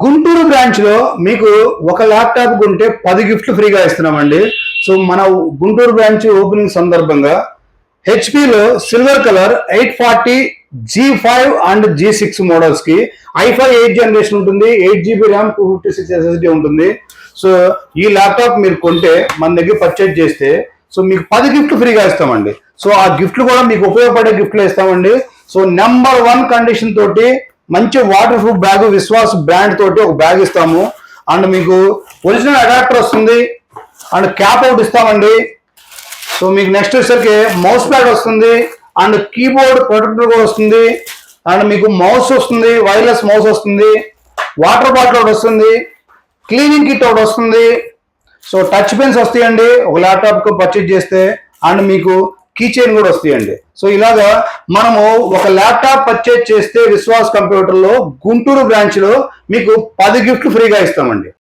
Guntur branch లో మీకు ఒక ల్యాప్టాప్ కొంటే 10 గిఫ్ట్లు ఫ్రీగా ఇస్తున్నామండి. సో మన గుంటూరు బ్రాంచ్ ఓపెనింగ్ సందర్భంగా హెచ్పిలో silver colour 840 G5 and G6 models కి i5 8 జనరేషన్ ఉంటుంది, 8 GB ర్యామ్, 256 SSD ఉంటుంది. సో ఈ ల్యాప్టాప్ మీరు కొంటే మన దగ్గర పర్చేజ్ చేస్తే సో మీకు 10 గిఫ్ట్లు ఫ్రీగా ఇస్తామండి. సో ఆ గిఫ్ట్లు కూడా మీకు ఉపయోగపడే గిఫ్ట్లు ఇస్తామండి. సో నెంబర్ 1 కండిషన్ తోటి మంచి water proof bag Vishwas brand తోటి ఒక బ్యాగ్ ఇస్తాము. అండ్ మీకు ఒరిజినల్ అడాప్టర్ వస్తుంది అండ్ క్యాప్ అవుట్ ఇస్తామండి. సో మీకు నెక్స్ట్ వచ్చేసరికి మౌస్ ప్యాడ్ వస్తుంది అండ్ కీబోర్డ్ ప్రొటెక్టర్ కూడా వస్తుంది అండ్ మీకు మౌస్ వస్తుంది, వైర్లెస్ మౌస్ వస్తుంది, వాటర్ బాటిల్ ఒకటి వస్తుంది, క్లీనింగ్ కిట్ ఒకటి వస్తుంది. సో టచ్ పెన్స్ వస్తాయండి ఒక ల్యాప్టాప్ కు పర్చేజ్ చేస్తే అండ్ మీకు కీ చైన్ కూడా వస్తాయండి. సో ఇలాగా మనము ఒక ల్యాప్టాప్ పర్చేజ్ చేస్తే విశ్వాస్ కంప్యూటర్ లో గుంటూరు బ్రాంచ్ లో మీకు 10 గిఫ్ట్లు ఫ్రీగా ఇస్తామండి.